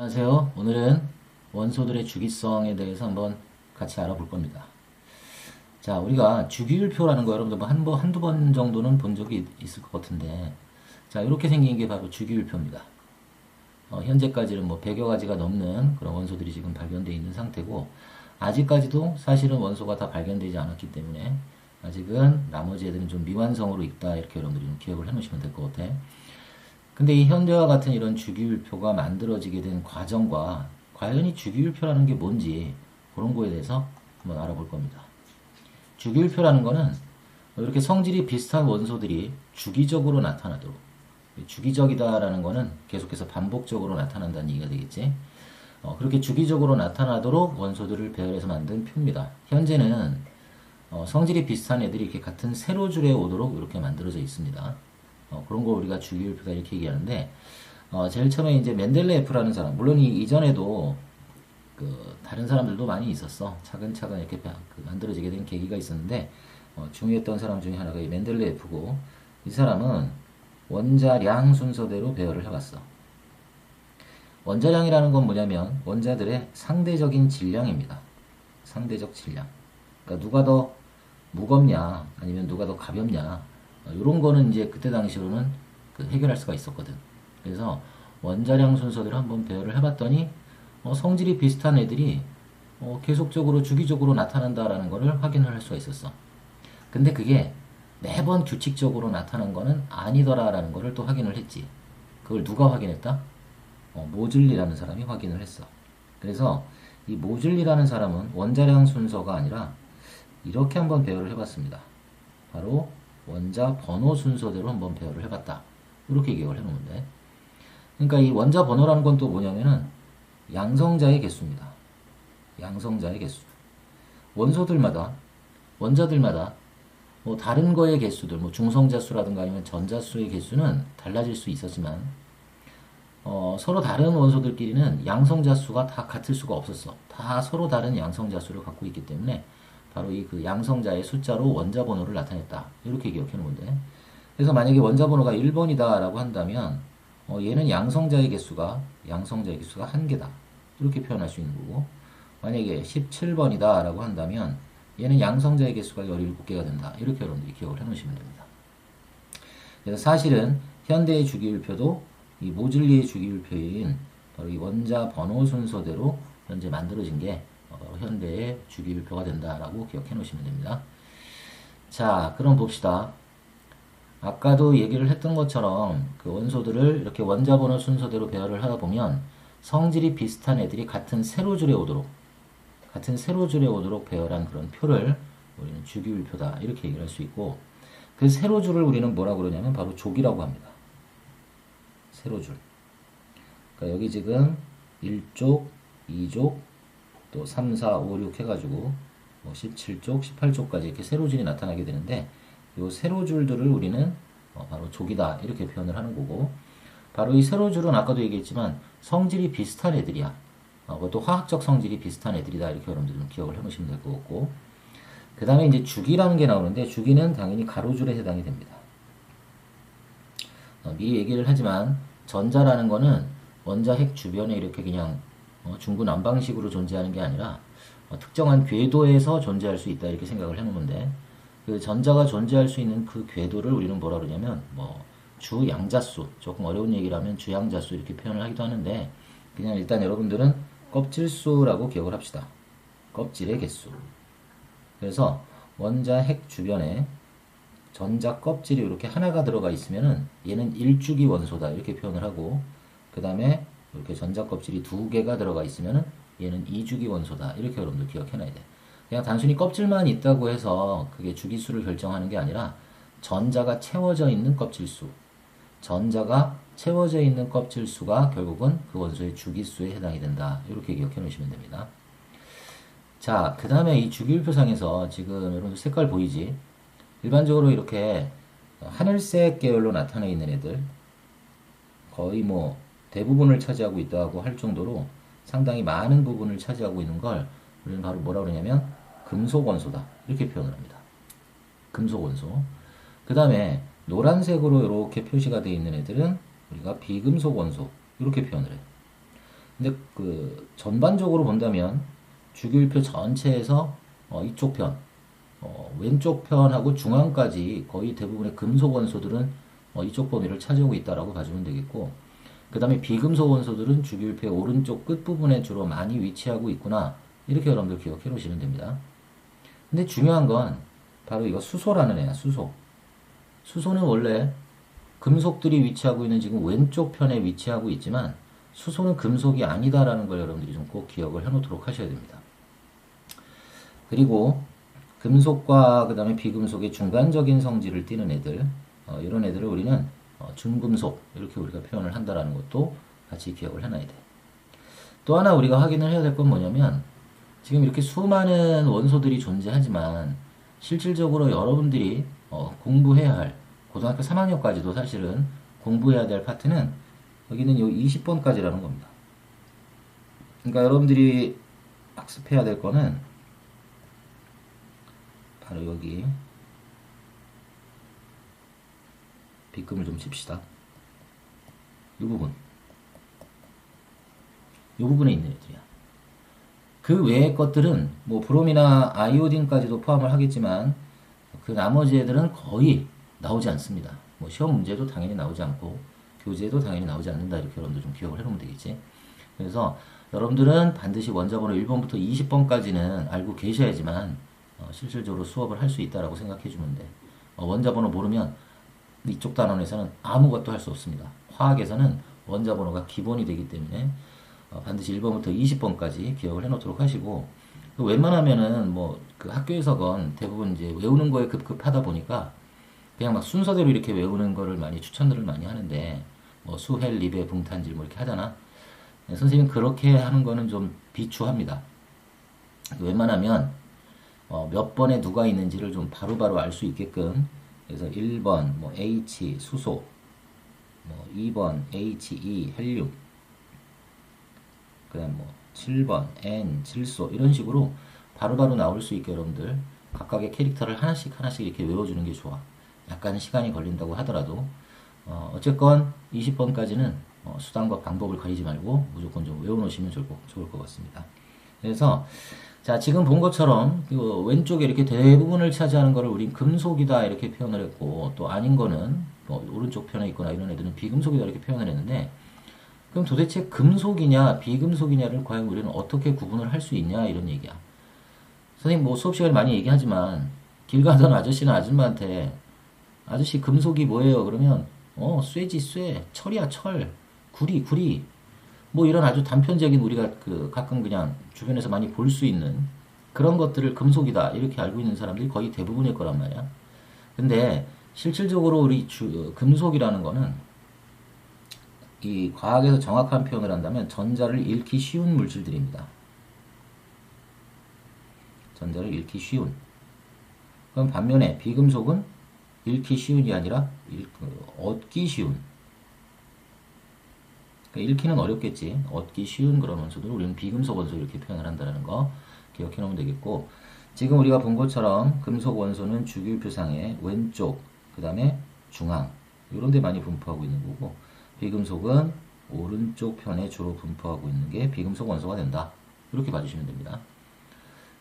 안녕하세요. 오늘은 원소들의 주기성에 대해서 한번 같이 알아볼 겁니다. 자, 우리가 주기율표라는 거 여러분들 한두 번 정도는 본 적이 있을 것 같은데, 자, 이렇게 생긴 게 바로 주기율표입니다. 현재까지는 뭐 100여 가지가 넘는 그런 원소들이 지금 발견되어 있는 상태고, 아직까지도 사실은 원소가 다 발견되지 않았기 때문에, 아직은 나머지 애들은 좀 미완성으로 있다. 이렇게 여러분들이 좀 기억을 해 놓으시면 될 것 같아요. 근데 이 현대와 같은 이런 주기율표가 만들어지게 된 과정과 과연 이 주기율표라는 게 뭔지 그런 거에 대해서 한번 알아볼 겁니다. 주기율표라는 거는 이렇게 성질이 비슷한 원소들이 주기적으로 나타나도록, 주기적이다라는 거는 계속해서 반복적으로 나타난다는 얘기가 되겠지. 그렇게 주기적으로 나타나도록 원소들을 배열해서 만든 표입니다. 현재는 성질이 비슷한 애들이 이렇게 같은 세로줄에 오도록 이렇게 만들어져 있습니다. 그런 걸 우리가 주기율표다 이렇게 얘기하는데, 제일 처음에 이제 멘델레예프라는 사람, 물론 이전에도 다른 사람들도 많이 있었어. 차근차근 이렇게 만들어지게 된 계기가 있었는데, 중요했던 사람 중에 하나가 이 멘델레예프고, 이 사람은 원자량 순서대로 배열을 해봤어. 원자량이라는 건 뭐냐면, 원자들의 상대적인 질량입니다. 상대적 질량. 그러니까 누가 더 무겁냐, 아니면 누가 더 가볍냐, 이런 거는 이제 그때 당시로는 해결할 수가 있었거든. 그래서 원자량 순서대로 한번 배열을 해봤더니 성질이 비슷한 애들이 계속적으로 주기적으로 나타난다라는 거를 확인을 할 수가 있었어. 근데 그게 매번 규칙적으로 나타난 거는 아니더라라는 거를 또 확인을 했지. 그걸 누가 확인했다? 모즐리라는 사람이 확인을 했어. 그래서 이 모즐리라는 사람은 원자량 순서가 아니라 이렇게 한번 배열을 해봤습니다. 바로 원자 번호 순서대로 한번 배열을 해봤다. 이렇게 기억을 해놓으면 돼. 그러니까 이 원자 번호라는 건 또 뭐냐면은 양성자의 개수입니다. 양성자의 개수. 원자들마다 뭐 다른 거의 개수들, 뭐 중성자 수라든가 아니면 전자 수의 개수는 달라질 수 있었지만, 서로 다른 원소들끼리는 양성자 수가 다 같을 수가 없었어. 다 서로 다른 양성자 수를 갖고 있기 때문에 바로 이 양성자의 숫자로 원자 번호를 나타냈다. 이렇게 기억해 놓으면 돼. 그래서 만약에 원자 번호가 1번이다 라고 한다면, 얘는 양성자의 개수가 1개다. 이렇게 표현할 수 있는 거고, 만약에 17번이다 라고 한다면, 얘는 양성자의 개수가 17개가 된다. 이렇게 여러분들이 기억을 해 놓으시면 됩니다. 그래서 사실은 현대의 주기율표도 이 모즐리의 주기율표인 바로 이 원자 번호 순서대로 현재 만들어진 게 현대의 주기율표가 된다라고 기억해 놓으시면 됩니다. 자, 그럼 봅시다. 아까도 얘기를 했던 것처럼 그 원소들을 이렇게 원자 번호 순서대로 배열을 하다 보면 성질이 비슷한 애들이 같은 세로줄에 오도록 배열한 그런 표를 우리는 주기율표다 이렇게 얘기를 할 수 있고, 그 세로줄을 우리는 뭐라고 그러냐면 바로 족이라고 합니다. 세로줄. 그러니까 여기 지금 1족, 2족, 또 3, 4, 5, 6 해가지고 뭐 17쪽, 18쪽까지 이렇게 세로줄이 나타나게 되는데, 이 세로줄들을 우리는 바로 족이다 이렇게 표현을 하는 거고, 바로 이 세로줄은 아까도 얘기했지만 성질이 비슷한 애들이야. 그것도 화학적 성질이 비슷한 애들이다 이렇게 여러분들은 기억을 해놓으시면 될 것 같고, 그 다음에 이제 주기라는 게 나오는데, 주기는 당연히 가로줄에 해당이 됩니다. 미리 얘기를 하지만 전자라는 거는 원자 핵 주변에 이렇게 그냥 중구난방식으로 존재하는 게 아니라 특정한 궤도에서 존재할 수 있다 이렇게 생각을 해놓으면 돼. 그 전자가 존재할 수 있는 그 궤도를 우리는 뭐라 그러냐면 뭐 주양자수, 조금 어려운 얘기라면 주양자수 이렇게 표현을 하기도 하는데, 그냥 일단 여러분들은 껍질수라고 기억을 합시다. 껍질의 개수. 그래서 원자 핵 주변에 전자 껍질이 이렇게 하나가 들어가 있으면은 얘는 1주기 원소다 이렇게 표현을 하고, 그 다음에 이렇게 전자 껍질이 2개가 들어가 있으면은 얘는 2주기 원소다 이렇게 여러분들 기억해놔야 돼. 그냥 단순히 껍질만 있다고 해서 그게 주기수를 결정하는 게 아니라 전자가 채워져 있는 껍질수가 결국은 그 원소의 주기수에 해당이 된다 이렇게 기억해 놓으시면 됩니다. 자, 그 다음에 이 주기율표상에서 지금 여러분들 색깔 보이지? 일반적으로 이렇게 하늘색 계열로 나타나 있는 애들, 거의 뭐 대부분을 차지하고 있다고 할 정도로 상당히 많은 부분을 차지하고 있는 걸 우리는 바로 뭐라 그러냐면 금속 원소다 이렇게 표현을 합니다. 금속 원소. 그 다음에 노란색으로 이렇게 표시가 되어 있는 애들은 우리가 비금속 원소 이렇게 표현을 해요. 근데 그 전반적으로 본다면 주기율표 전체에서 이쪽 편, 왼쪽 편하고 중앙까지 거의 대부분의 금속 원소들은 이쪽 범위를 차지하고 있다라고 봐주면 되겠고, 그 다음에 비금속 원소들은 주기율표의 오른쪽 끝부분에 주로 많이 위치하고 있구나. 이렇게 여러분들 기억해 놓으시면 됩니다. 근데 중요한 건 바로 이거 수소라는 애야, 수소. 수소는 원래 금속들이 위치하고 있는 지금 왼쪽 편에 위치하고 있지만 수소는 금속이 아니다라는 걸 여러분들이 좀 꼭 기억을 해 놓도록 하셔야 됩니다. 그리고 금속과 그 다음에 비금속의 중간적인 성질을 띠는 애들, 이런 애들을 우리는 중금속 이렇게 우리가 표현을 한다라는 것도 같이 기억을 해놔야 돼. 또 하나 우리가 확인을 해야 될 건 뭐냐면 지금 이렇게 수많은 원소들이 존재하지만 실질적으로 여러분들이 공부해야 할 고등학교 3학년까지도 사실은 공부해야 될 파트는 여기는 요 20번까지라는 겁니다. 그러니까 여러분들이 학습해야 될 거는 바로 여기 빗금을 좀 칩시다. 이 부분. 이 부분에 있는 애들이야. 그 외의 것들은 뭐 브롬이나 아이오딘까지도 포함을 하겠지만 그 나머지 애들은 거의 나오지 않습니다. 뭐 시험 문제도 당연히 나오지 않고 교재도 당연히 나오지 않는다. 이렇게 여러분들 좀 기억을 해놓으면 되겠지. 그래서 여러분들은 반드시 원자번호 1번부터 20번까지는 알고 계셔야지만 실질적으로 수업을 할 수 있다라고 생각해 주면 돼. 원자번호 모르면 이쪽 단원에서는 아무것도 할 수 없습니다. 화학에서는 원자번호가 기본이 되기 때문에 반드시 1번부터 20번까지 기억을 해 놓도록 하시고, 웬만하면은 뭐 그 학교에서건 대부분 이제 외우는 거에 급급하다 보니까 그냥 막 순서대로 이렇게 외우는 거를 많이 추천들을 많이 하는데, 뭐 수헬, 리베, 붕탄질 뭐 이렇게 하잖아. 선생님 그렇게 하는 거는 좀 비추합니다. 웬만하면 몇 번에 누가 있는지를 좀 바로바로 알 수 있게끔, 그래서 1번 뭐 H 수소, 뭐 2번 HE 헬륨, 그다음 뭐 7번 N 질소, 이런 식으로 바로바로 나올 수 있게 여러분들 각각의 캐릭터를 하나씩 하나씩 이렇게 외워주는 게 좋아. 약간 시간이 걸린다고 하더라도 어쨌건 20번까지는 수단과 방법을 가리지 말고 무조건 좀 외워놓으시면 좋을 것 같습니다. 그래서 자, 지금 본 것처럼 왼쪽에 이렇게 대부분을 차지하는 거를 우린 금속이다 이렇게 표현을 했고, 또 아닌 거는 오른쪽 편에 있거나 이런 애들은 비금속이다 이렇게 표현을 했는데, 그럼 도대체 금속이냐 비금속이냐를 과연 우리는 어떻게 구분을 할 수 있냐, 이런 얘기야. 선생님 뭐 수업 시간에 많이 얘기하지만 길 가던 아저씨나 아줌마한테 아저씨 금속이 뭐예요? 그러면 쇠지 쇠, 철이야 철, 구리 뭐 이런 아주 단편적인 우리가 그 가끔 그냥 주변에서 많이 볼 수 있는 그런 것들을 금속이다 이렇게 알고 있는 사람들이 거의 대부분일 거란 말이야. 근데 실질적으로 우리 금속이라는 거는 이 과학에서 정확한 표현을 한다면 전자를 잃기 쉬운 물질들입니다. 전자를 잃기 쉬운. 그럼 반면에 비금속은 잃기 쉬운이 아니라 얻기 쉬운. 그러니까 잃기는 어렵겠지. 얻기 쉬운 그런 원소들을 우리는 비금속 원소 이렇게 표현을 한다는 거 기억해 놓으면 되겠고, 지금 우리가 본 것처럼 금속 원소는 주기율표상의 왼쪽, 그 다음에 중앙 이런 데 많이 분포하고 있는 거고, 비금속은 오른쪽 편에 주로 분포하고 있는 게 비금속 원소가 된다. 이렇게 봐주시면 됩니다.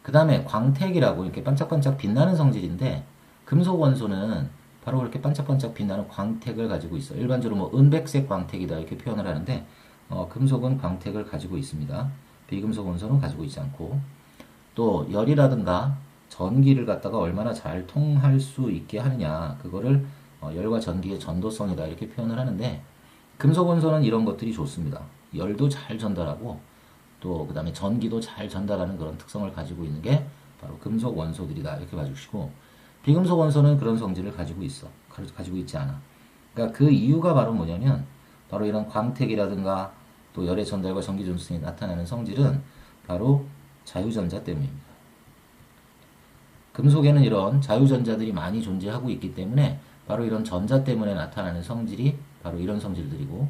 그 다음에 광택이라고 이렇게 반짝반짝 빛나는 성질인데, 금속 원소는 바로 그렇게 반짝반짝 빛나는 광택을 가지고 있어. 일반적으로 뭐 은백색 광택이다 이렇게 표현을 하는데, 금속은 광택을 가지고 있습니다. 비금속 원소는 가지고 있지 않고, 또 열이라든가 전기를 갖다가 얼마나 잘 통할 수 있게 하느냐, 그거를 열과 전기의 전도성이다 이렇게 표현을 하는데, 금속 원소는 이런 것들이 좋습니다. 열도 잘 전달하고 또 그 다음에 전기도 잘 전달하는 그런 특성을 가지고 있는 게 바로 금속 원소들이다 이렇게 봐주시고, 비금속 원소는 그런 성질을 가지고 있지 않아. 그러니까 그 이유가 바로 뭐냐면 바로 이런 광택이라든가 또 열의 전달과 전기 전수성이 나타나는 성질은 바로 자유전자 때문입니다. 금속에는 이런 자유전자들이 많이 존재하고 있기 때문에 바로 이런 전자 때문에 나타나는 성질이 바로 이런 성질들이고,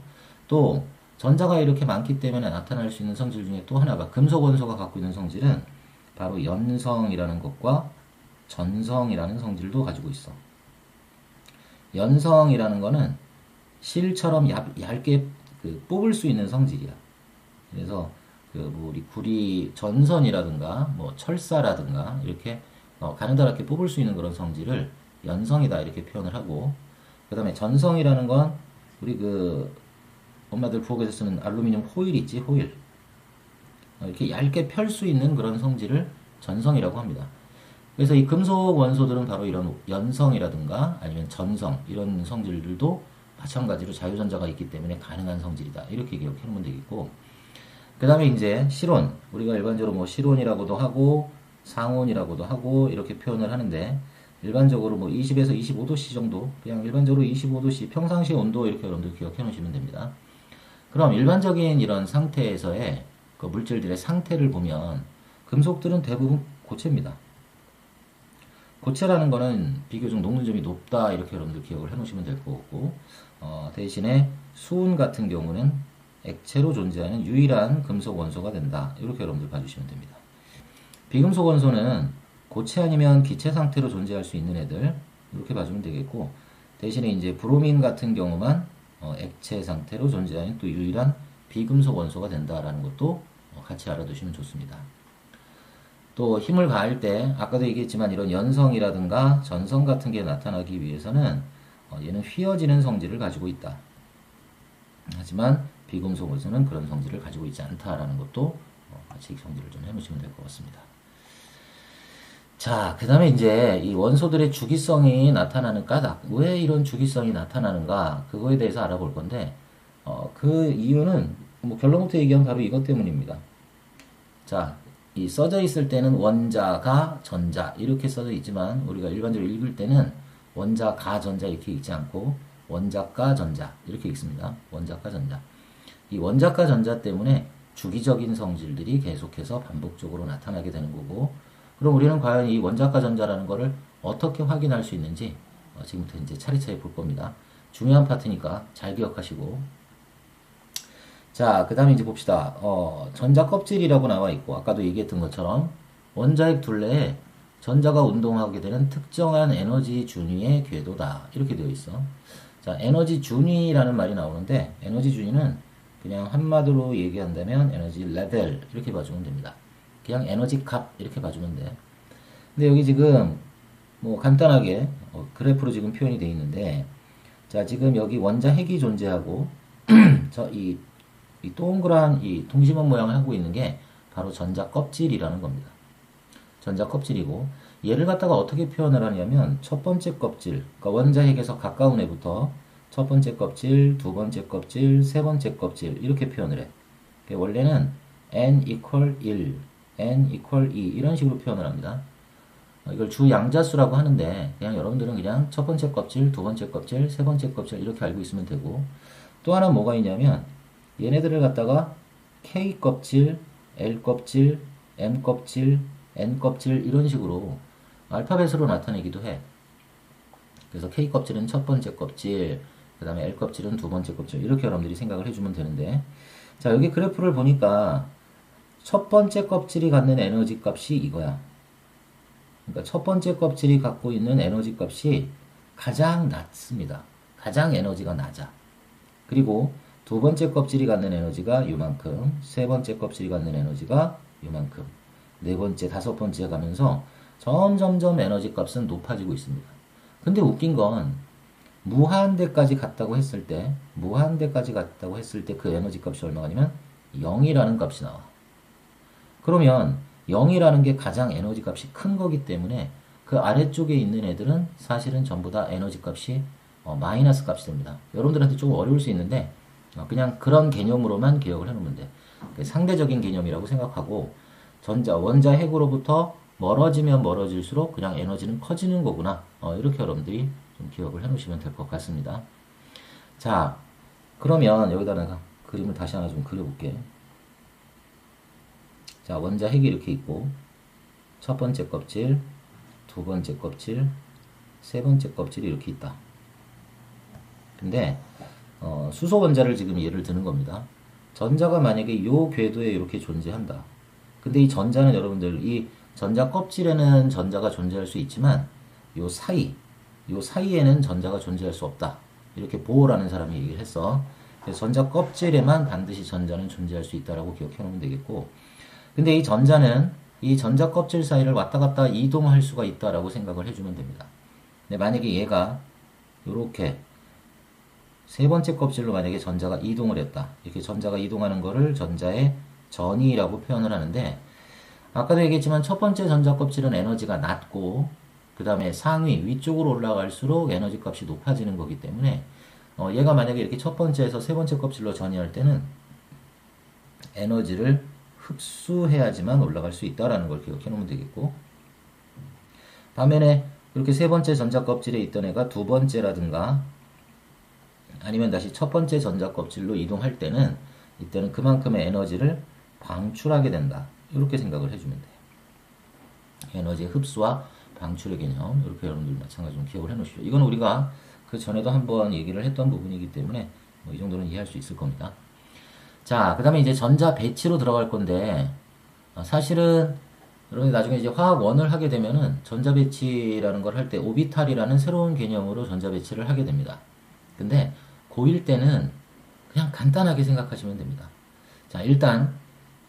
또 전자가 이렇게 많기 때문에 나타날 수 있는 성질 중에 또 하나가 금속 원소가 갖고 있는 성질은 바로 연성이라는 것과 전성이라는 성질도 가지고 있어. 연성이라는 거는 실처럼 얇게 뽑을 수 있는 성질이야. 그래서 뭐 우리 구리 전선이라든가 뭐 철사라든가 이렇게 가느다랗게 뽑을 수 있는 그런 성질을 연성이다 이렇게 표현을 하고, 그 다음에 전성이라는 건 우리 엄마들 부엌에서 쓰는 알루미늄 호일 있지, 호일. 이렇게 얇게 펼 수 있는 그런 성질을 전성이라고 합니다. 그래서 이 금속 원소들은 바로 이런 연성이라든가 아니면 전성 이런 성질들도 마찬가지로 자유전자가 있기 때문에 가능한 성질이다. 이렇게 기억해 놓으면 되겠고, 그 다음에 이제 실온, 우리가 일반적으로 뭐 실온이라고도 하고 상온이라고도 하고 이렇게 표현을 하는데, 일반적으로 뭐 20에서 25도씨 정도, 그냥 일반적으로 25도씨 평상시 온도 이렇게 여러분들 기억해 놓으시면 됩니다. 그럼 일반적인 이런 상태에서의 그 물질들의 상태를 보면 금속들은 대부분 고체입니다. 고체라는 거는 비교적 녹는 점이 높다 이렇게 여러분들 기억을 해 놓으시면 될 거고, 대신에 수은 같은 경우는 액체로 존재하는 유일한 금속 원소가 된다 이렇게 여러분들 봐주시면 됩니다. 비금속 원소는 고체 아니면 기체 상태로 존재할 수 있는 애들 이렇게 봐주면 되겠고, 대신에 이제 브로민 같은 경우만 액체 상태로 존재하는 또 유일한 비금속 원소가 된다라는 것도 같이 알아두시면 좋습니다. 또 힘을 가할 때 아까도 얘기했지만 이런 연성이라든가 전성 같은 게 나타나기 위해서는 얘는 휘어지는 성질을 가지고 있다. 하지만 비금속 원소는 그런 성질을 가지고 있지 않다라는 것도 같이 성질을 좀 해놓으시면 될 것 같습니다. 자, 그 다음에 이제 이 원소들의 주기성이 나타나는 까닭, 왜 이런 주기성이 나타나는가, 그거에 대해서 알아볼 건데, 그 이유는 뭐 결론부터 얘기하면 바로 이것 때문입니다. 자, 이 써져 있을 때는 원자가 전자 이렇게 써져 있지만 우리가 일반적으로 읽을 때는 원자가 전자 이렇게 읽지 않고 원자가 전자 이렇게 읽습니다. 원자가 전자. 이 원자가 전자 때문에 주기적인 성질들이 계속해서 반복적으로 나타나게 되는 거고, 그럼 우리는 과연 이 원자가 전자라는 거를 어떻게 확인할 수 있는지 지금부터 이제 차례차례 볼 겁니다. 중요한 파트니까 잘 기억하시고. 자, 그 다음에 이제 봅시다. 전자 껍질이라고 나와 있고, 아까도 얘기했던 것처럼 원자핵 둘레에 전자가 운동하게 되는 특정한 에너지 준위의 궤도다 이렇게 되어 있어. 자, 에너지 준위라는 말이 나오는데, 에너지 준위는 그냥 한마디로 얘기한다면 에너지 레벨 이렇게 봐주면 됩니다. 그냥 에너지 값 이렇게 봐주면 돼. 근데 여기 지금 뭐 간단하게 그래프로 지금 표현이 되어 있는데, 자, 지금 여기 원자핵이 존재하고 이 동그란 이 동심원 모양을 하고 있는 게 바로 전자 껍질이라는 겁니다. 전자 껍질이고, 얘를 갖다가 어떻게 표현을 하냐면 첫 번째 껍질, 그러니까 원자핵에서 가까운 애부터 첫 번째 껍질, 두 번째 껍질, 세 번째 껍질 이렇게 표현을 해. 원래는 n equal 1, n equal 2 이런 식으로 표현을 합니다. 이걸 주 양자수라고 하는데 그냥 여러분들은 그냥 첫 번째 껍질, 두 번째 껍질, 세 번째 껍질 이렇게 알고 있으면 되고, 또 하나 뭐가 있냐면 얘네들을 갖다가 K 껍질, L 껍질, M 껍질, N 껍질 이런 식으로 알파벳으로 나타내기도 해. 그래서 K 껍질은 첫 번째 껍질, 그 다음에 L 껍질은 두 번째 껍질 이렇게 여러분들이 생각을 해주면 되는데, 자, 여기 그래프를 보니까 첫 번째 껍질이 갖는 에너지 값이 이거야. 그러니까 첫 번째 껍질이 갖고 있는 에너지 값이 가장 낮습니다. 가장 에너지가 낮아. 그리고 두 번째 껍질이 갖는 에너지가 요만큼, 세 번째 껍질이 갖는 에너지가 요만큼, 네 번째, 다섯 번째 가면서 점점점 에너지 값은 높아지고 있습니다. 근데 웃긴 건 무한대까지 갔다고 했을 때 그 에너지 값이 얼마냐면 0이라는 값이 나와. 그러면 0이라는 게 가장 에너지 값이 큰 거기 때문에 그 아래쪽에 있는 애들은 사실은 전부 다 에너지 값이 마이너스 값이 됩니다. 여러분들한테 조금 어려울 수 있는데 그냥 그런 개념으로만 기억을 해놓으면 돼. 상대적인 개념이라고 생각하고, 원자핵으로부터 멀어지면 멀어질수록 그냥 에너지는 커지는 거구나. 이렇게 여러분들이 좀 기억을 해놓으시면 될 것 같습니다. 자, 그러면 여기다 내가 그림을 다시 하나 좀 그려볼게. 자, 원자핵이 이렇게 있고, 첫 번째 껍질, 두 번째 껍질, 세 번째 껍질이 이렇게 있다. 근데 수소 원자를 지금 예를 드는 겁니다. 전자가 만약에 이 궤도에 이렇게 존재한다. 근데 이 전자는 여러분들 이 전자 껍질에는 전자가 존재할 수 있지만 요 사이에는 전자가 존재할 수 없다. 이렇게 보어라는 사람이 얘기를 했어. 그래서 전자 껍질에만 반드시 전자는 존재할 수 있다라고 기억해 놓으면 되겠고, 근데 이 전자는 이 전자 껍질 사이를 왔다 갔다 이동할 수가 있다라고 생각을 해주면 됩니다. 근데 만약에 얘가 이렇게 세 번째 껍질로 만약에 전자가 이동을 했다. 이렇게 전자가 이동하는 거를 전자의 전이라고 표현을 하는데, 아까도 얘기했지만 첫 번째 전자 껍질은 에너지가 낮고 그 다음에 상위 위쪽으로 올라갈수록 에너지 값이 높아지는 거기 때문에 얘가 만약에 이렇게 첫 번째에서 세 번째 껍질로 전이할 때는 에너지를 흡수해야지만 올라갈 수 있다라는 걸 기억해 놓으면 되겠고, 반면에 이렇게 세 번째 전자 껍질에 있던 애가 두 번째라든가 아니면 다시 첫 번째 전자 껍질로 이동할 때는 이때는 그만큼의 에너지를 방출하게 된다. 이렇게 생각을 해주면 돼요. 에너지의 흡수와 방출의 개념, 이렇게 여러분들 마찬가지로 기억을 해 놓으시죠. 이건 우리가 그 전에도 한번 얘기를 했던 부분이기 때문에 이 정도는 이해할 수 있을 겁니다. 자, 그 다음에 이제 전자 배치로 들어갈 건데, 사실은 여러분이 나중에 이제 화학원을 하게 되면은 전자 배치라는 걸 할 때 오비탈이라는 새로운 개념으로 전자 배치를 하게 됩니다. 근데 고1 때는 그냥 간단하게 생각하시면 됩니다. 자, 일단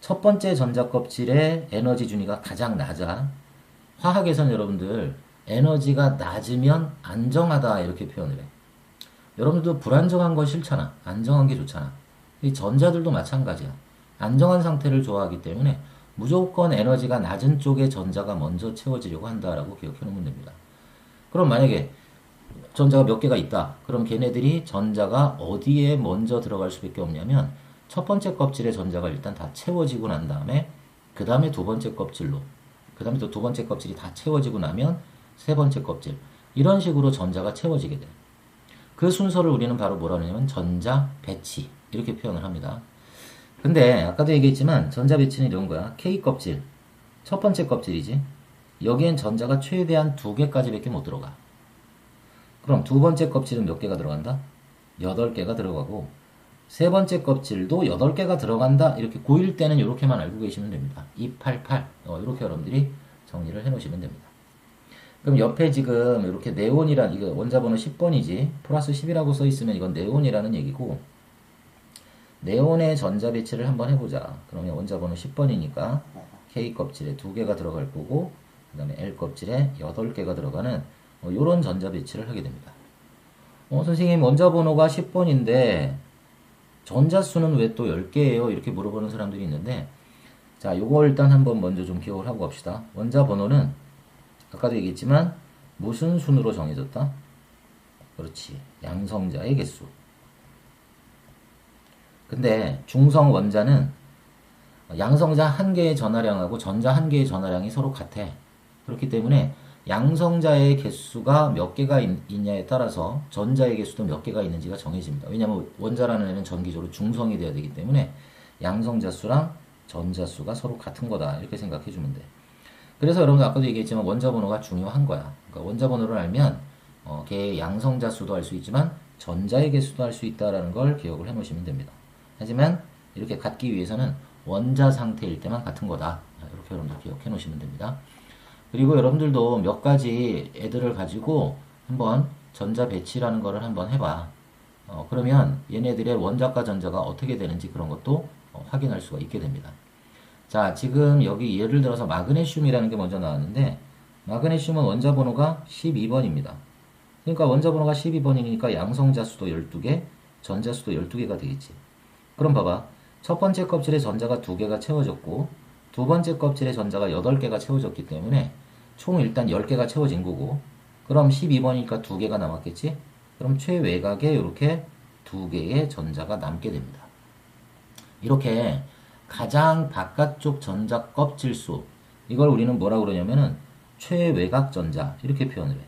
첫 번째 전자 껍질의 에너지 준위가 가장 낮아. 화학에선 여러분들 에너지가 낮으면 안정하다 이렇게 표현을 해. 여러분들도 불안정한 거 싫잖아. 안정한 게 좋잖아. 이 전자들도 마찬가지야. 안정한 상태를 좋아하기 때문에 무조건 에너지가 낮은 쪽에 전자가 먼저 채워지려고 한다라고 기억해 놓으면 됩니다. 그럼 만약에 전자가 몇 개가 있다. 그럼 걔네들이 전자가 어디에 먼저 들어갈 수밖에 없냐면 첫 번째 껍질에 전자가 일단 다 채워지고 난 다음에 그 다음에 두 번째 껍질로, 그 다음에 또 두 번째 껍질이 다 채워지고 나면 세 번째 껍질, 이런 식으로 전자가 채워지게 돼. 그 순서를 우리는 바로 뭐라 하냐면 전자 배치 이렇게 표현을 합니다. 근데 아까도 얘기했지만 전자 배치는 이런 거야. K 껍질, 첫 번째 껍질이지. 여기엔 전자가 최대한 2개까지밖에 못 들어가. 그럼 두 번째 껍질은 몇 개가 들어간다? 8개가 들어가고, 세 번째 껍질도 8개가 들어간다. 이렇게 고1 때는 이렇게만 알고 계시면 됩니다. 288. 이렇게 여러분들이 정리를 해 놓으시면 됩니다. 그럼 옆에 지금 이렇게 네온이란, 이거 원자번호 10번이지. 플러스 10이라고 써 있으면 이건 네온이라는 얘기고, 네온의 전자 배치를 한번 해보자. 그러면 원자번호 10번이니까 K 껍질에 2개가 들어갈 거고, 그 다음에 L 껍질에 8개가 들어가는 이런 전자 배치를 하게 됩니다. 선생님 원자번호가 10번인데 전자수는 왜 또 10개예요? 이렇게 물어보는 사람들이 있는데, 자, 요거 일단 한번 먼저 좀 기억을 하고 갑시다. 원자번호는 아까도 얘기했지만 무슨 순으로 정해졌다? 그렇지. 양성자의 개수. 근데 중성 원자는 양성자 1개의 전하량하고 전자 1개의 전하량이 서로 같아. 그렇기 때문에 양성자의 개수가 몇 개가 있냐에 따라서 전자의 개수도 몇 개가 있는지가 정해집니다. 왜냐하면 원자라는 애는 전기적으로 중성이 돼야 되기 때문에 양성자 수랑 전자 수가 서로 같은 거다. 이렇게 생각해 주면 돼. 그래서 여러분 아까도 얘기했지만 원자 번호가 중요한 거야. 그러니까 원자 번호를 알면 걔의 양성자 수도 알 수 있지만 전자의 개수도 알 수 있다라는 걸 기억을 해 놓으시면 됩니다. 하지만 이렇게 같기 위해서는 원자 상태일 때만 같은 거다. 이렇게 여러분들 기억해 놓으시면 됩니다. 그리고 여러분들도 몇 가지 애들을 가지고 한번 전자 배치라는 거를 한번 해봐. 그러면 얘네들의 원자과 전자가 어떻게 되는지 그런 것도 확인할 수가 있게 됩니다. 자, 지금 여기 예를 들어서 마그네슘이라는 게 먼저 나왔는데, 마그네슘은 원자 번호가 12번입니다. 그러니까 원자 번호가 12번이니까 양성자 수도 12개, 전자 수도 12개가 되겠지. 그럼 봐봐. 첫 번째 껍질에 전자가 2개가 채워졌고, 두 번째 껍질에 전자가 8개가 채워졌기 때문에 총 일단 10개가 채워진 거고, 그럼 12번이니까 2개가 남았겠지? 그럼 최외곽에 이렇게 2개의 전자가 남게 됩니다. 이렇게 가장 바깥쪽 전자 껍질 수, 이걸 우리는 뭐라고 그러냐면은 최외곽 전자 이렇게 표현을 해.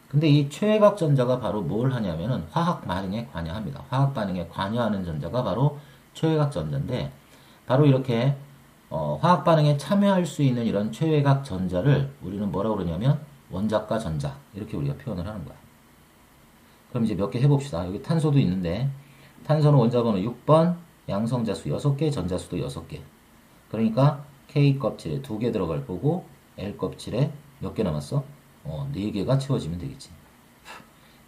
근데 이 최외곽 전자가 바로 뭘 하냐면은 화학 반응에 관여합니다. 화학 반응에 관여하는 전자가 바로 최외곽 전자인데, 바로 이렇게 화학 반응에 참여할 수 있는 이런 최외곽 전자를 우리는 뭐라고 그러냐면 원자과 전자 이렇게 우리가 표현을 하는 거야. 그럼 이제 몇 개 해봅시다. 여기 탄소도 있는데, 탄소는 원자번호 6번, 양성자수 6개, 전자수도 6개. 그러니까 K 껍질에 2개 들어갈 거고, L 껍질에 몇 개 남았어? 4개가 채워지면 되겠지.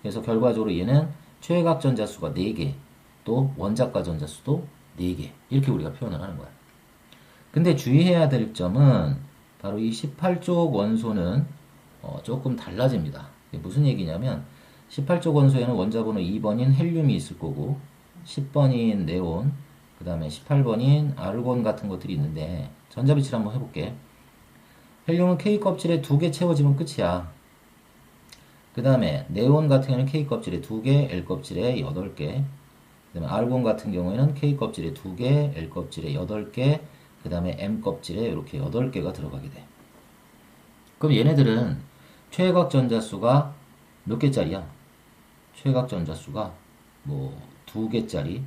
그래서 결과적으로 얘는 최외각 전자수가 4개, 또 원자과 전자수도 4개. 이렇게 우리가 표현을 하는 거야. 근데 주의해야 될 점은 바로 이 18쪽 원소는 조금 달라집니다. 이게 무슨 얘기냐면 18쪽 원소에는 원자번호 2번인 헬륨이 있을 거고 10번인 네온, 그 다음에 18번인 아르곤 같은 것들이 있는데 전자배치를 한번 해볼게. 헬륨은 K 껍질에 2개 채워지면 끝이야. 그 다음에 네온 같은 경우는 K 껍질에 2개, L 껍질에 8개. 그 다음에 아르곤 같은 경우에는 K 껍질에 2개, L 껍질에 8개, 그 다음에 M 껍질에 이렇게 8개가 들어가게 돼. 그럼 얘네들은 최외각 전자수가 몇 개짜리야? 최외각 전자수가 뭐 2개짜리,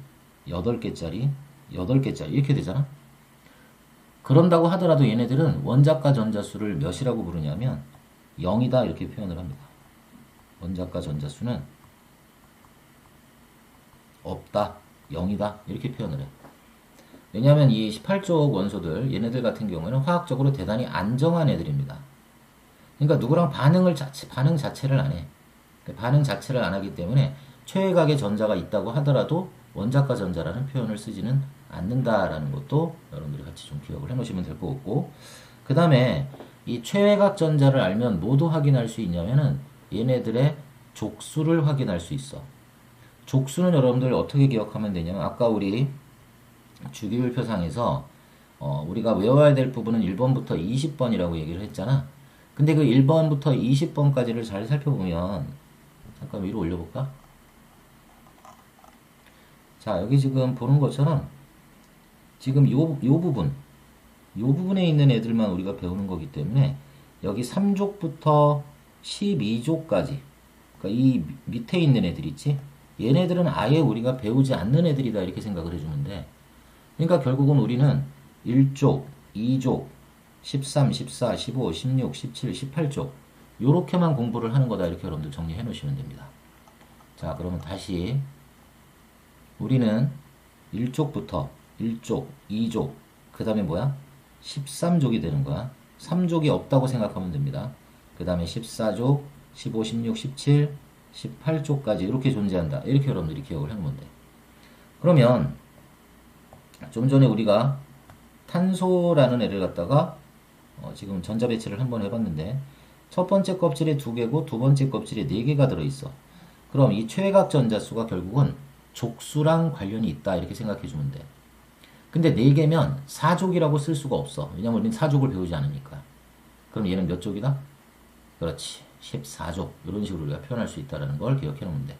8개짜리, 8개짜리 이렇게 되잖아? 그런다고 하더라도 얘네들은 원자과 전자수를 몇이라고 부르냐면 0이다 이렇게 표현을 합니다. 원자과 전자수는 없다, 0이다 이렇게 표현을 해. 왜냐하면 이 18쪽 원소들 얘네들 같은 경우에는 화학적으로 대단히 안정한 애들입니다. 그러니까 누구랑 반응 자체를 안 해. 반응 자체를 안 하기 때문에 최외각의 전자가 있다고 하더라도 원자과 전자라는 표현을 쓰지는 않는다라는 것도 여러분들이 같이 좀 기억을 해 놓으시면 될 것 같고, 그 다음에 이 최외각 전자를 알면 뭐도 확인할 수 있냐면은 얘네들의 족수를 확인할 수 있어. 족수는 여러분들 어떻게 기억하면 되냐면 아까 우리 주기율표상에서 우리가 외워야 될 부분은 1번부터 20번이라고 얘기를 했잖아. 근데 그 1번부터 20번까지를 잘 살펴보면 잠깐 위로 올려볼까? 자, 여기 지금 보는 것처럼 지금 요 부분에 있는 애들만 우리가 배우는 거기 때문에 여기 3족부터 12족까지 그러니까 이 밑에 있는 애들 있지? 얘네들은 아예 우리가 배우지 않는 애들이다 이렇게 생각을 해주면 돼. 그러니까 결국은 우리는 1족, 2족, 13, 14, 15, 16, 17, 18쪽 요렇게만 공부를 하는 거다 이렇게 여러분들 정리해 놓으시면 됩니다. 자, 그러면 다시 우리는 1족부터 1족, 2족 그 다음에 뭐야? 13족이 되는 거야. 3족이 없다고 생각하면 됩니다. 그 다음에 14족, 15, 16, 17, 18족까지 이렇게 존재한다. 이렇게 여러분들이 기억을 해놓으면 돼. 그러면 좀 전에 우리가 탄소라는 애를 갖다가 지금 전자배치를 한번 해봤는데 첫 번째 껍질에 2개고 두 번째 껍질에 4개가 들어있어. 그럼 이 최외각 전자수가 결국은 족수랑 관련이 있다 이렇게 생각해주면 돼. 근데 4개면 4족이라고 쓸 수가 없어. 왜냐면 우리는 4족을 배우지 않으니까. 그럼 얘는 몇 족이다? 그렇지. 14족. 이런 식으로 우리가 표현할 수 있다는 걸 기억해 놓으면 돼.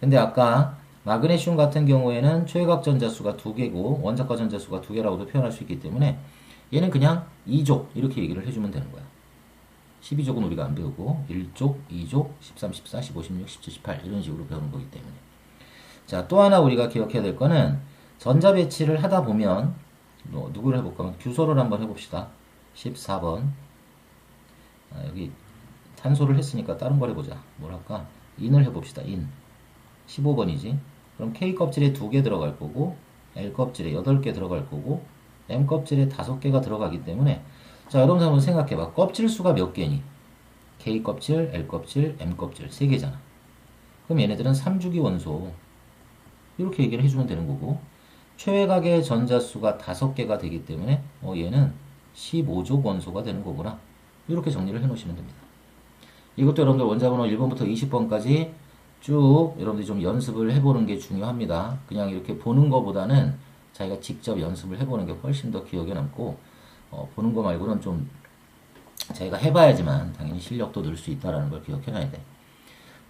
근데 아까 마그네슘 같은 경우에는 최외각 전자수가 2개고 원자과 전자수가 2개라고도 표현할 수 있기 때문에 얘는 그냥 2족 이렇게 얘기를 해주면 되는 거야. 12족은 우리가 안 배우고 1족, 2족, 13, 14, 15, 16, 17, 18 이런 식으로 배우는 거기 때문에. 자, 또 하나 우리가 기억해야 될 거는 전자 배치를 하다 보면 누구를 해볼까? 규소를 한번 해봅시다. 14번. 여기 탄소를 했으니까 다른 걸 해보자. 뭘 할까? 인을 해봅시다. 인. 15번이지. 그럼 K 껍질에 2개 들어갈 거고 L 껍질에 8개 들어갈 거고 M 껍질에 5개가 들어가기 때문에 자, 여러분 한번 생각해봐. 껍질 수가 몇 개니? K 껍질, L 껍질, M 껍질 3개잖아. 그럼 얘네들은 3주기 원소 이렇게 얘기를 해주면 되는 거고 최외각의 전자수가 5개가 되기 때문에 얘는 15족 원소가 되는 거구나. 이렇게 정리를 해 놓으시면 됩니다. 이것도 여러분들 원자번호 1번부터 20번까지 쭉 여러분들이 좀 연습을 해보는 게 중요합니다. 그냥 이렇게 보는 것보다는 자기가 직접 연습을 해보는 게 훨씬 더 기억에 남고 보는 거 말고는 좀 자기가 해봐야지만 당연히 실력도 늘 수 있다는 걸 기억해놔야 돼.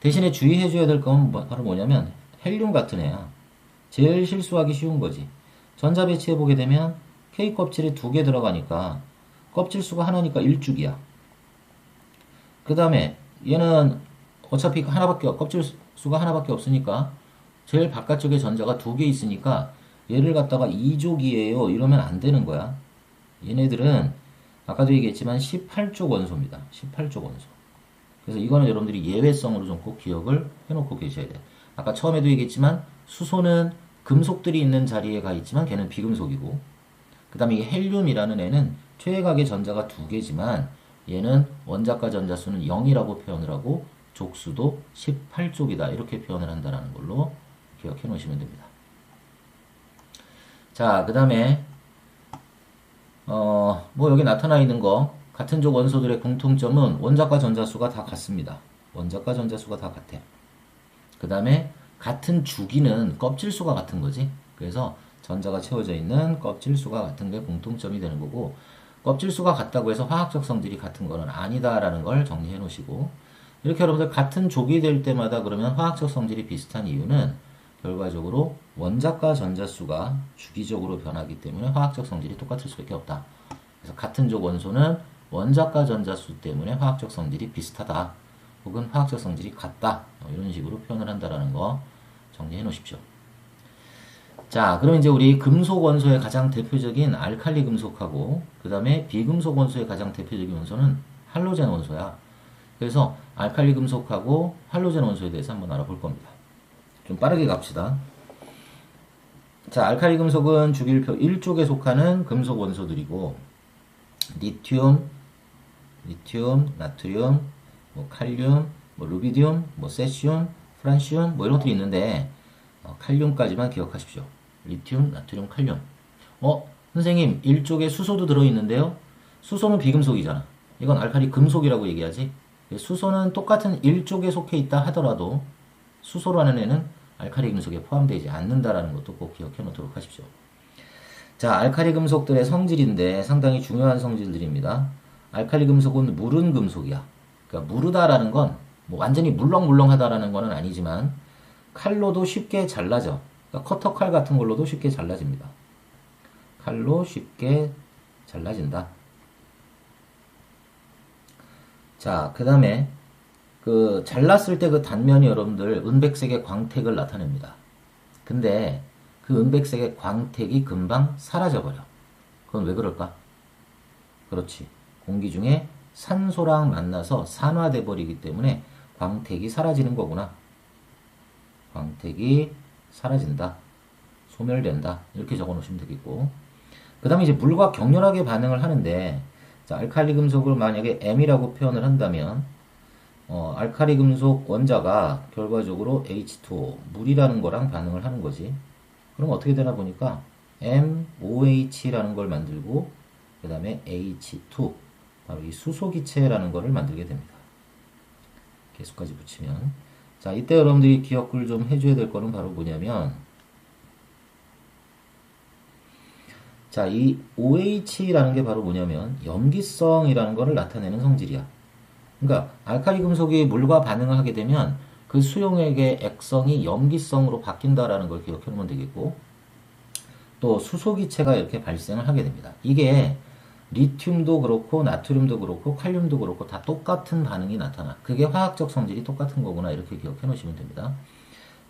대신에 주의해줘야 될 건 바로 뭐냐면 헬륨 같은 애야. 제일 실수하기 쉬운 거지. 전자 배치해보게 되면 K 껍질에 2개 들어가니까 껍질 수가 하나니까 1죽이야. 그 다음에 얘는 어차피 껍질 수가 하나밖에 없으니까 제일 바깥쪽에 전자가 2개 있으니까 얘를 갖다가 2족이에요 이러면 안 되는 거야. 얘네들은 아까도 얘기했지만 18족 원소입니다. 18족 원소. 그래서 이거는 여러분들이 예외성으로 좀 꼭 기억을 해놓고 계셔야 돼요. 아까 처음에도 얘기했지만 수소는 금속들이 있는 자리에 가 있지만 걔는 비금속이고 그 다음에 이 헬륨이라는 애는 최외각의 전자가 2개지만 얘는 원자과 전자수는 0이라고 표현을 하고 족수도 18족이다. 이렇게 표현을 한다는 걸로 기억해 놓으시면 됩니다. 자, 그 다음에 뭐 여기 나타나 있는 거 같은 족 원소들의 공통점은 원자과 전자수가 다 같습니다. 원자과 전자수가 다 같아. 그 다음에 같은 주기는 껍질수가 같은 거지. 그래서 전자가 채워져 있는 껍질수가 같은 게 공통점이 되는 거고, 껍질수가 같다고 해서 화학적 성질이 같은 거는 아니다라는 걸 정리해 놓으시고, 이렇게 여러분들 같은 족이 될 때마다 그러면 화학적 성질이 비슷한 이유는 결과적으로 원자과 전자수가 주기적으로 변하기 때문에 화학적 성질이 똑같을 수밖에 없다. 그래서 같은 족 원소는 원자과 전자수 때문에 화학적 성질이 비슷하다. 혹은 화학적 성질이 같다. 이런 식으로 표현을 한다라는 거 정리해 놓으십시오. 자, 그럼 이제 우리 금속 원소의 가장 대표적인 알칼리 금속하고 그 다음에 비금속 원소의 가장 대표적인 원소는 할로젠 원소야. 그래서 알칼리 금속하고 할로젠 원소에 대해서 한번 알아볼 겁니다. 좀 빠르게 갑시다. 자, 알칼리 금속은 주기율표 1쪽에 속하는 금속 원소들이고, 리튬, 나트륨, 뭐 칼륨, 뭐 루비디움, 뭐 세슘, 프란시움, 뭐 이런 것들이 있는데, 칼륨까지만 기억하십시오. 리튬, 나트륨, 칼륨. 선생님, 1쪽에 수소도 들어있는데요? 수소는 비금속이잖아. 이건 알칼리 금속이라고 얘기하지. 수소는 똑같은 1쪽에 속해 있다 하더라도 수소라는 애는 알칼리 금속에 포함되지 않는다라는 것도 꼭 기억해 놓도록 하십시오. 자, 알칼리 금속들의 성질인데 상당히 중요한 성질들입니다. 알칼리 금속은 무른 금속이야. 그러니까 무르다라는 건 뭐 완전히 물렁물렁하다라는 거는 아니지만 칼로도 쉽게 잘라져. 그러니까 커터칼 같은 걸로도 쉽게 잘라집니다. 칼로 쉽게 잘라진다. 자, 그 다음에 그 잘랐을 때 그 단면이 여러분들 은백색의 광택을 나타냅니다. 근데 그 은백색의 광택이 금방 사라져버려. 그건 왜 그럴까? 그렇지. 공기 중에 산소랑 만나서 산화돼 버리기 때문에 광택이 사라지는 거구나. 광택이 사라진다. 소멸된다. 이렇게 적어 놓으시면 되겠고. 그 다음에 이제 물과 격렬하게 반응을 하는데, 자, 알칼리 금속을 만약에 M이라고 표현을 한다면, 알칼리 금속 원자가 결과적으로 H2O, 물이라는 거랑 반응을 하는 거지. 그럼 어떻게 되나 보니까 MOH라는 걸 만들고, 그 다음에 H2, 바로 이 수소기체라는 거를 만들게 됩니다. 개수까지 붙이면. 자, 이때 여러분들이 기억을 좀 해줘야 될 거는 바로 뭐냐면, 자, 이 OH라는 게 바로 뭐냐면, 염기성이라는 거를 나타내는 성질이야. 그러니까, 알칼리 금속이 물과 반응을 하게 되면, 그 수용액의 액성이 염기성으로 바뀐다라는 걸 기억해 놓으면 되겠고, 또 수소기체가 이렇게 발생을 하게 됩니다. 이게 리튬도 그렇고 나트륨도 그렇고 칼륨도 그렇고 다 똑같은 반응이 나타나. 그게 화학적 성질이 똑같은 거구나. 이렇게 기억해 놓으시면 됩니다.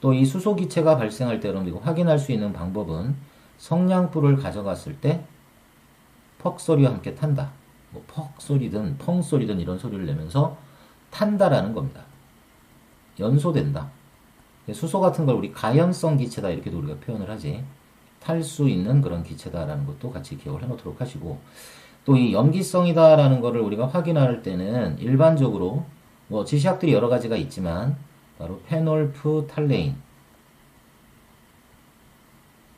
또 이 수소기체가 발생할 때 여러분 이거 확인할 수 있는 방법은 성냥불을 가져갔을 때 퍽 소리와 함께 탄다. 뭐 퍽 소리든 펑 소리든 이런 소리를 내면서 탄다라는 겁니다. 연소된다. 수소 같은 걸 우리 가연성 기체다 이렇게도 우리가 표현을 하지. 탈 수 있는 그런 기체다라는 것도 같이 기억을 해 놓도록 하시고, 또 이 염기성이다라는 거를 우리가 확인할 때는 일반적으로 뭐 지시약들이 여러 가지가 있지만 바로 페놀프탈레인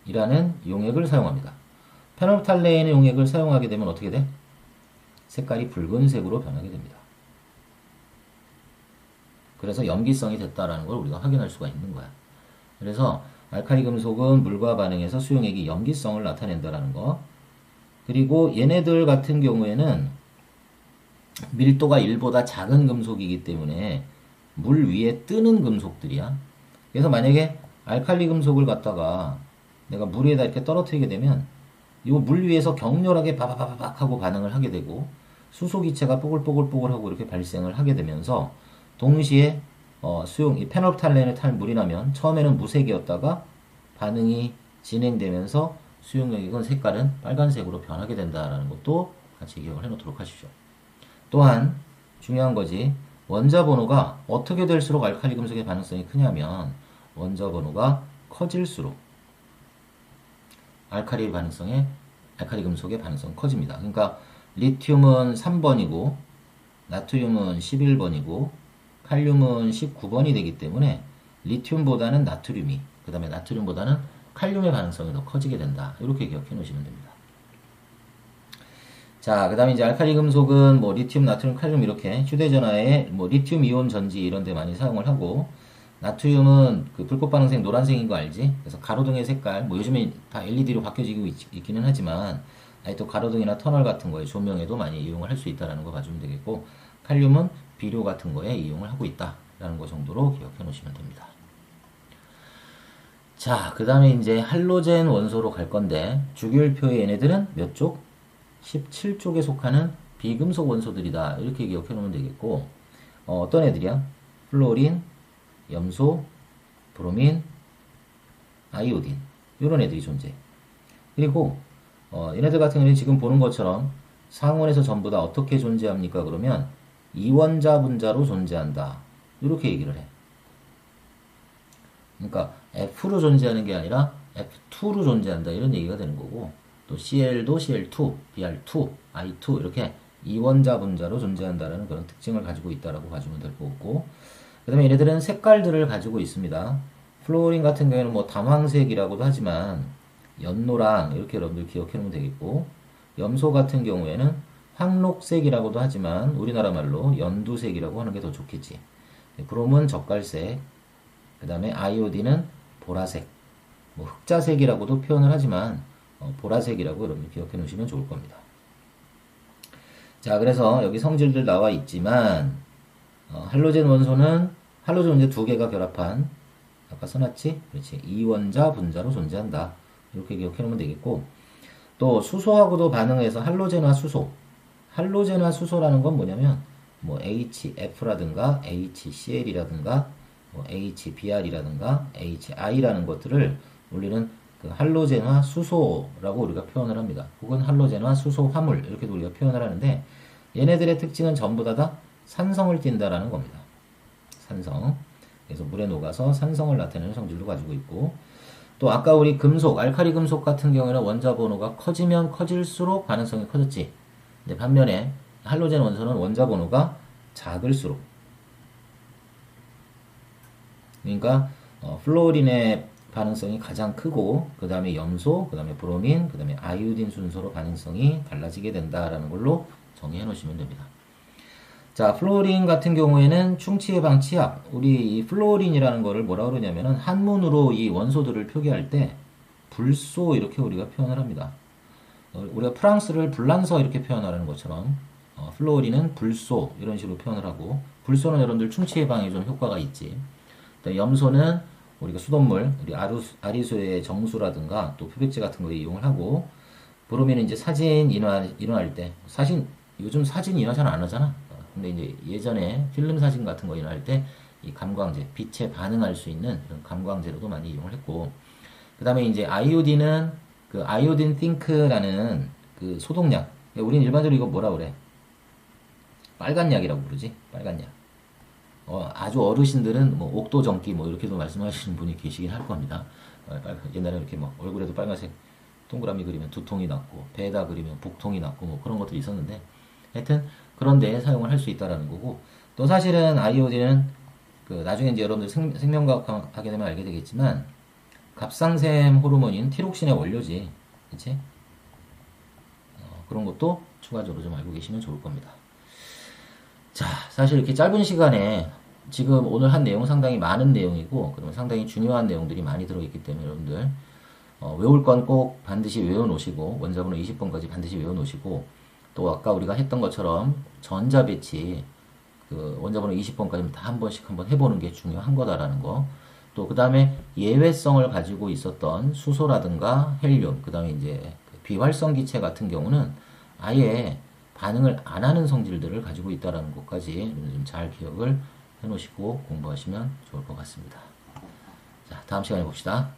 이라는 용액을 사용합니다. 페놀프탈레인의 용액을 사용하게 되면 어떻게 돼? 색깔이 붉은색으로 변하게 됩니다. 그래서 염기성이 됐다라는 걸 우리가 확인할 수가 있는 거야. 그래서 알칼리 금속은 물과 반응해서 수용액이 염기성을 나타낸다라는 거. 그리고 얘네들 같은 경우에는 밀도가 1보다 작은 금속이기 때문에 물 위에 뜨는 금속들이야. 그래서 만약에 알칼리 금속을 갖다가 내가 물 위에다 이렇게 떨어뜨리게 되면 이 물 위에서 격렬하게 바바바박 하고 반응을 하게 되고 수소기체가 뽀글뽀글뽀글하고 이렇게 발생을 하게 되면서 동시에 이 페놀프탈렌을 탄 물이 나면 처음에는 무색이었다가 반응이 진행되면서 수용액은 색깔은 빨간색으로 변하게 된다는 것도 같이 기억을 해 놓도록 하십시오. 또한 중요한 거지, 원자 번호가 어떻게 될수록 알칼리 금속의 반응성이 크냐면 원자 번호가 커질수록 알칼리 금속의 반응성이 커집니다. 그러니까 리튬은 3번이고 나트륨은 11번이고 칼륨은 19번이 되기 때문에 리튬보다는 나트륨이, 그 다음에 나트륨보다는 칼륨의 가능성이 더 커지게 된다. 이렇게 기억해 놓으시면 됩니다. 자, 그 다음에 이제 알칼리 금속은 뭐 리튬, 나트륨, 칼륨 이렇게 휴대전화에 뭐 리튬 이온 전지 이런 데 많이 사용을 하고, 나트륨은 그 불꽃 반응색 노란색인 거 알지? 그래서 가로등의 색깔, 뭐 요즘에 다 LED로 바뀌어지고 있기는 하지만, 아예 또 가로등이나 터널 같은 거에 조명에도 많이 이용을 할 수 있다는 거 봐주면 되겠고, 칼륨은 비료 같은 거에 이용을 하고 있다라는 거 정도로 기억해 놓으시면 됩니다. 자, 그 다음에 이제 할로젠 원소로 갈 건데, 주기율표의 얘네들은 몇 쪽? 17쪽에 속하는 비금속 원소들이다. 이렇게 기억해 놓으면 되겠고, 어떤 애들이야? 플로린, 염소, 브로민, 아이오딘. 이런 애들이 존재해. 그리고, 얘네들 같은 경우는 지금 보는 것처럼 상온에서 전부 다 어떻게 존재합니까? 그러면 이원자 분자로 존재한다. 이렇게 얘기를 해. 그러니까 F로 존재하는 게 아니라 F2로 존재한다. 이런 얘기가 되는 거고, 또 CL도 CL2, Br2, I2 이렇게 이원자 분자로 존재한다는 그런 특징을 가지고 있다라고 봐주면 될 거고, 그 다음에 얘네들은 색깔들을 가지고 있습니다. 플로린 같은 경우에는 뭐 담황색이라고도 하지만 연노랑 이렇게 여러분들 기억해 놓으면 되겠고, 염소 같은 경우에는 황록색이라고도 하지만 우리나라 말로 연두색이라고 하는 게 더 좋겠지. 브롬은 젓갈색, 그 다음에 아이오딘은 보라색, 뭐 흑자색이라고도 표현을 하지만 보라색이라고 여러분 기억해 놓으시면 좋을 겁니다. 자, 그래서 여기 성질들 나와 있지만 할로젠 원소는 할로젠 원소 두 개가 결합한, 아까 써놨지? 그렇지. 이원자 분자로 존재한다. 이렇게 기억해 놓으면 되겠고, 또 수소하고도 반응해서 할로젠화 수소. 할로젠화 수소라는 건 뭐냐면 뭐 HF라든가 HCl이라든가 뭐 HBr이라든가 HI라는 것들을 우리는 그 할로젠화 수소라고 우리가 표현을 합니다. 혹은 할로젠화 수소 화물 이렇게도 우리가 표현을 하는데, 얘네들의 특징은 전부 다 산성을 띈다라는 겁니다. 산성. 그래서 물에 녹아서 산성을 나타내는 성질도 가지고 있고, 또 아까 우리 금속, 알칼리 금속 같은 경우에는 원자 번호가 커지면 커질수록 반응성이 커졌지. 근데 반면에 할로젠 원소는 원자 번호가 작을수록, 그러니까 플로린의 반응성이 가장 크고, 그 다음에 염소, 그 다음에 브로민, 그 다음에 아이오딘 순서로 반응성이 달라지게 된다라는 걸로 정의해 놓으시면 됩니다. 자, 플로린 같은 경우에는 충치해방 치약. 우리 이 플로린이라는 거를 뭐라 그러냐면은 한문으로 이 원소들을 표기할 때 불소 이렇게 우리가 표현을 합니다. 우리가 프랑스를 불란서 이렇게 표현하는 것처럼 플로린은 불소 이런 식으로 표현을 하고, 불소는 여러분들 충치 예방에 좀 효과가 있지. 염소는 우리가 수돗물, 우리 아리수의 정수라든가 또 표백제 같은 거에 이용을 하고, 브로민은 이제 사진 인화할 때, 요즘 사진 인화 잘 안 하잖아. 근데 이제 예전에 필름 사진 같은 거 인화할 때 이 감광제, 빛에 반응할 수 있는 그런 감광제로도 많이 이용을 했고, 그 다음에 이제 아이오딘은 그 아이오딘 띵크라는 그 소독약. 우리는 일반적으로 이거 뭐라 그래? 빨간 약이라고 부르지? 빨간 약. 아주 어르신들은 뭐 옥도정기 뭐 이렇게도 말씀하시는 분이 계시긴 할 겁니다. 옛날에 이렇게 막 얼굴에도 빨간색 동그라미 그리면 두통이 났고, 배에다 그리면 복통이 났고 뭐 그런 것들이 있었는데, 하여튼 그런 데 사용을 할 수 있다라는 거고, 또 사실은 아이오딘은 그 나중에 이제 여러분들 생명과학 하게 되면 알게 되겠지만 갑상샘 호르몬인 티록신의 원료지, 그치? 그런 것도 추가적으로 좀 알고 계시면 좋을 겁니다. 자, 사실 이렇게 짧은 시간에 지금 오늘 한 내용 상당히 많은 내용이고, 그러면 상당히 중요한 내용들이 많이 들어있기 때문에 여러분들 외울 건 꼭 반드시 외워놓으시고, 원자번호 20번까지 반드시 외워놓으시고, 또 아까 우리가 했던 것처럼 전자배치 그 원자번호 20번까지 다 한 번씩 한번 해보는 게 중요한 거다라는 거. 또 그 다음에 예외성을 가지고 있었던 수소라든가 헬륨, 그 다음에 이제 비활성 기체 같은 경우는 아예 반응을 안 하는 성질들을 가지고 있다는 것까지 좀 잘 기억을 해 놓으시고 공부하시면 좋을 것 같습니다. 자, 다음 시간에 봅시다.